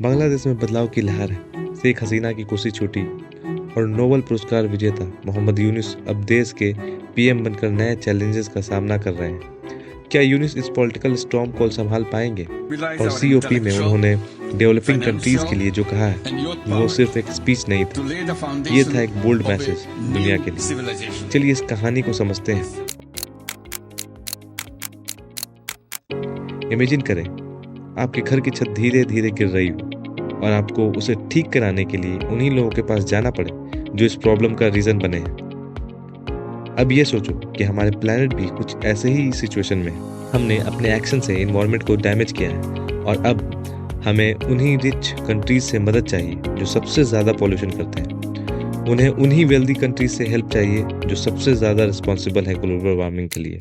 बांग्लादेश में बदलाव की लहर है। शेख हसीना की कुर्सी छूटी और नोबेल पुरस्कार विजेता मोहम्मद यूनुस अब देश के पीएम बनकर नए चैलेंजेस का सामना कर रहे हैं। क्या यूनुस इस पॉलिटिकल स्टॉर्म को संभाल पाएंगे? और सीओपी में उन्होंने डेवलपिंग कंट्रीज के लिए जो कहा है वो सिर्फ एक स्पीच नहीं था, ये था एक बोल्ड मैसेज दुनिया के लिए। चलिए इस कहानी को समझते हैं। इमेजिन करें आपके घर की छत धीरे धीरे गिर रही हो और आपको उसे ठीक कराने के लिए उन्हीं लोगों के पास जाना पड़े जो इस प्रॉब्लम का रीजन बने हैं। अब ये सोचो कि हमारे प्लेनेट भी कुछ ऐसे ही सिचुएशन में है। हमने अपने एक्शन से एनवायरनमेंट को डैमेज किया है और अब हमें उन्हीं रिच कंट्रीज से मदद चाहिए जो सबसे ज़्यादा पॉल्यूशन करते हैं। उन्हें उन्हीं वेल्दी कंट्रीज से हेल्प चाहिए जो सबसे ज़्यादा रिस्पॉन्सिबल है ग्लोबल वार्मिंग के लिए।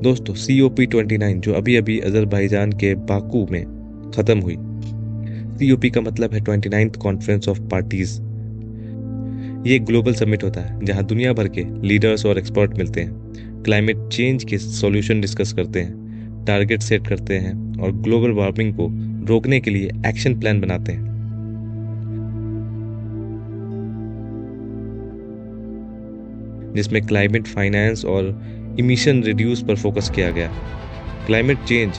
दोस्तों, COP29 जो अभी अभी अजरबैजान के बाकू में ख़त्म हुई। COP का मतलब है 29th कॉन्फ्रेंस ऑफ पार्टीज। ये एक ग्लोबल समिट होता है जहां दुनिया भर के लीडर्स और एक्सपर्ट मिलते हैं, क्लाइमेट चेंज के सॉल्यूशन डिस्कस करते हैं, टारगेट सेट करते हैं और ग्लोबल वार्मिंग को रोकने के लिए एक्शन प्लान बनाते हैं। जिसमें क्लाइमेट फाइनेंस और इमिशन रिड्यूस पर फोकस किया गया। क्लाइमेट चेंज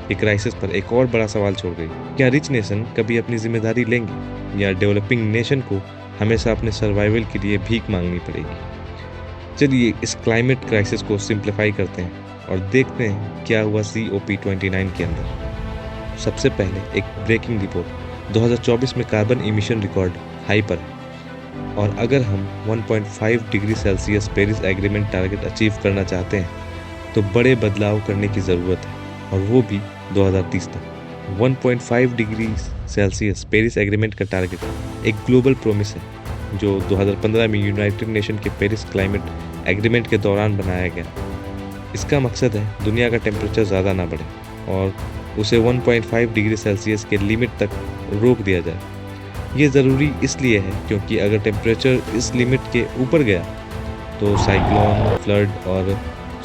की क्राइसिस पर एक और बड़ा सवाल छोड़ गई। क्या रिच नेशन कभी अपनी जिम्मेदारी लेंगे या डेवलपिंग नेशन को हमेशा अपने सर्वाइवल के लिए भीख मांगनी पड़ेगी? चलिए इस क्लाइमेट क्राइसिस को सिंप्लीफाई करते हैं और देखते हैं क्या हुआ COP29 के अंदर। सबसे पहले एक ब्रेकिंग रिपोर्ट। 2024 में कार्बन इमिशन रिकॉर्ड हाई पर है और अगर हम 1.5 degree Celsius Paris agreement target achieve करना चाहते हैं तो बड़े बदलाव करने की ज़रूरत है और वो भी 2030 तक। 1.5 डिग्री सेल्सियस पेरिस एग्रीमेंट का टारगेट एक ग्लोबल प्रॉमिस है जो 2015 में यूनाइटेड नेशन के पेरिस क्लाइमेट एग्रीमेंट के दौरान बनाया गया। इसका मकसद है दुनिया का टेम्परेचर ज़्यादा ना बढ़े और उसे 1.5 डिग्री सेल्सियस के लिमिट तक रोक दिया जाए। ये ज़रूरी इसलिए है क्योंकि अगर टेम्परेचर इस लिमिट के ऊपर गया तो साइक्लोन, फ्लड और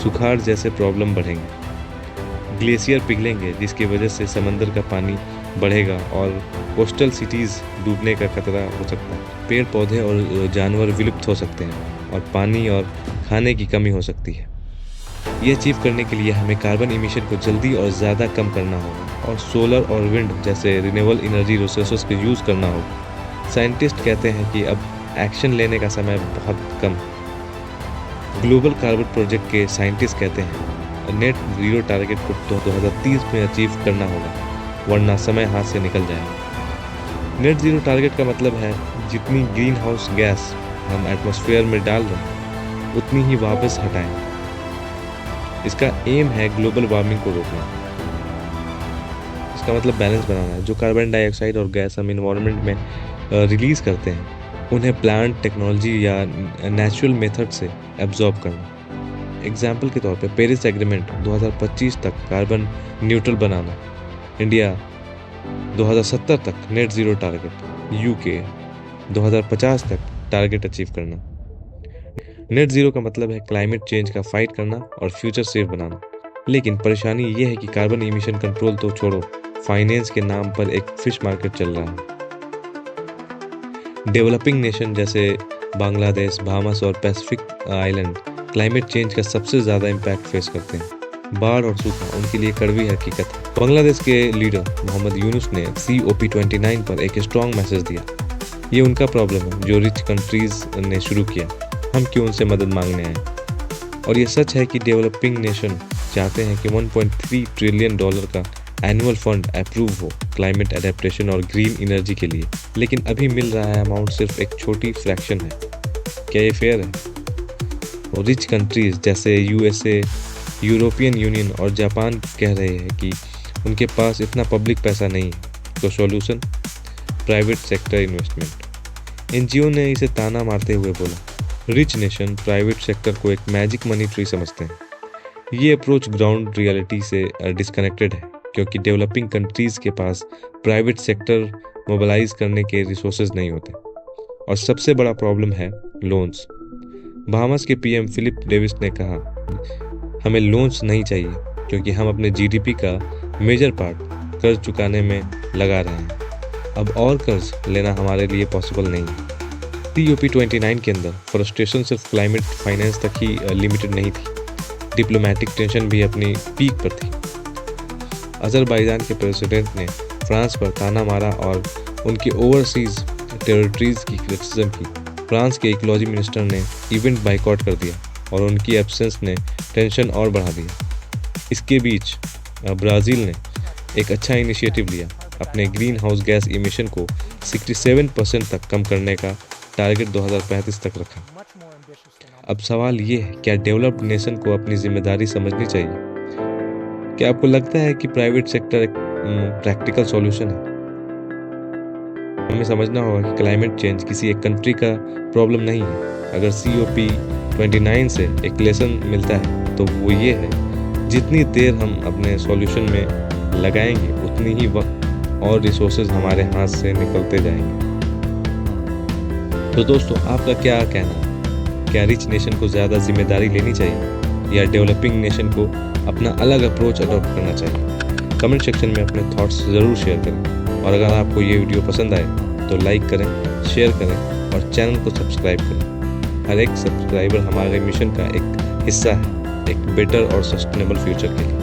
सुखाड़ जैसे प्रॉब्लम बढ़ेंगे। ग्लेशियर पिघलेंगे जिसकी वजह से समंदर का पानी बढ़ेगा और कोस्टल सिटीज़ डूबने का खतरा हो सकता है। पेड़ पौधे और जानवर विलुप्त हो सकते हैं और पानी और खाने की कमी हो सकती है। ये अचीव करने के लिए हमें कार्बन इमिशन को जल्दी और ज़्यादा कम करना होगा और सोलर और विंड जैसे रिन्यूएबल एनर्जी रिसोर्सेज का यूज़ करना होगा। साइंटिस्ट कहते हैं कि अब एक्शन लेने का समय बहुत कम है। ग्लोबल कार्बन प्रोजेक्ट के साइंटिस्ट कहते हैं नेट ज़ीरो टारगेट को 2030 में अचीव करना होगा वरना समय हाथ से निकल जाएगा। नेट ज़ीरो टारगेट का मतलब है जितनी ग्रीन हाउस गैस हम एटमॉस्फेयर में डाल रहे हैं उतनी ही वापस हटाएं। इसका एम है ग्लोबल वार्मिंग को रोकना। इसका मतलब बैलेंस बनाना है। जो कार्बन डाइऑक्साइड और गैस हम इन्वायरमेंट में रिलीज करते हैं उन्हें प्लांट टेक्नोलॉजी या नेचुरल मेथड से एब्जॉर्ब करना। एग्जाम्पल के तौर पे पेरिस एग्रीमेंट 2025 तक कार्बन न्यूट्रल बनाना, इंडिया 2070 तक नेट ज़ीरो टारगेट, UK 2050 तक टारगेट अचीव करना। नेट ज़ीरो का मतलब है क्लाइमेट चेंज का फाइट करना और फ्यूचर सेफ बनाना। लेकिन परेशानी ये है कि कार्बन इमिशन कंट्रोल तो छोड़ो, फाइनेंस के नाम पर एक फिश मार्केट चल रहा है। डेवलपिंग नेशन जैसे बांग्लादेश, बहामास और पैसिफिक आइलैंड क्लाइमेट चेंज का सबसे ज़्यादा इम्पैक्ट फेस करते हैं। बाढ़ और सूखा उनके लिए कड़वी हकीकत है। बांग्लादेश के लीडर मोहम्मद यूनुस ने COP29 पर एक स्ट्रॉन्ग मैसेज दिया। ये उनका प्रॉब्लम है जो रिच कंट्रीज ने शुरू किया। हम क्यों उनसे मदद मांगने आए? और ये सच है कि डेवलपिंग नेशन चाहते हैं कि $1.3 ट्रिलियन का एनुअल फंड अप्रूव हो क्लाइमेट एडेप्टेशन और ग्रीन एनर्जी के लिए, लेकिन अभी मिल रहा है अमाउंट सिर्फ एक छोटी फ्रैक्शन है। क्या ये फेयर है? और रिच कंट्रीज जैसे USA, यूरोपियन यूनियन और जापान कह रहे हैं कि उनके पास इतना पब्लिक पैसा नहीं है। तो solution? Private sector investment. NGO ने इसे ताना मारते हुए बोला, रिच नेशन प्राइवेट सेक्टर को एक मैजिक मनी ट्री समझते हैं। ये अप्रोच ग्राउंड रियलिटी से डिस्कनेक्टेड है क्योंकि डेवलपिंग कंट्रीज के पास प्राइवेट सेक्टर मोबिलाइज करने के रिसोर्सेज नहीं होते और सबसे बड़ा प्रॉब्लम है लोन्स। बहामास के PM फिलिप डेविस ने कहा, हमें लोन्स नहीं चाहिए क्योंकि हम अपने जीडीपी का मेजर पार्ट कर्ज चुकाने में लगा रहे हैं। अब और कर्ज लेना हमारे लिए पॉसिबल नहीं है। COP29 के अंदर फ्रस्ट्रेशन सिर्फ क्लाइमेट फाइनेंस तक ही लिमिटेड नहीं थी, डिप्लोमेटिक टेंशन भी अपनी पीक पर थी। अज़रबैजान के प्रेसिडेंट ने फ्रांस पर ताना मारा और उनकी ओवरसीज टेरिटरीज की क्रिटिसिज्म की। फ्रांस के इकोलॉजी मिनिस्टर ने इवेंट बाइकआउट कर दिया और उनकी एब्सेंस ने टेंशन और बढ़ा दिया। इसके बीच ब्राज़ील ने एक अच्छा इनिशिएटिव लिया, अपने ग्रीन हाउस गैस इमिशन को 67% तक कम करने का टारगेट 2035 तक रखा। अब सवाल ये है, क्या डेवलप्ड नेशन को अपनी जिम्मेदारी समझनी चाहिए? क्या आपको लगता है कि प्राइवेट सेक्टर एक प्रैक्टिकल सॉल्यूशन है? हमें समझना होगा कि क्लाइमेट चेंज किसी एक कंट्री का प्रॉब्लम नहीं है। अगर COP29 से एक लेसन मिलता है तो वो ये है, जितनी देर हम अपने सॉल्यूशन में लगाएंगे उतनी ही वक्त और रिसोर्सेज हमारे हाथ से निकलते जाएंगे। तो दोस्तों, आपका क्या कहना है? क्या रिच नेशन को ज़्यादा जिम्मेदारी लेनी चाहिए या डेवलपिंग नेशन को अपना अलग अप्रोच अडॉप्ट करना चाहिए? कमेंट सेक्शन में अपने थॉट्स ज़रूर शेयर करें और अगर आपको ये वीडियो पसंद आए तो लाइक करें, शेयर करें और चैनल को सब्सक्राइब करें। हर एक सब्सक्राइबर हमारे मिशन का एक हिस्सा है, एक बेटर और सस्टेनेबल फ्यूचर के लिए।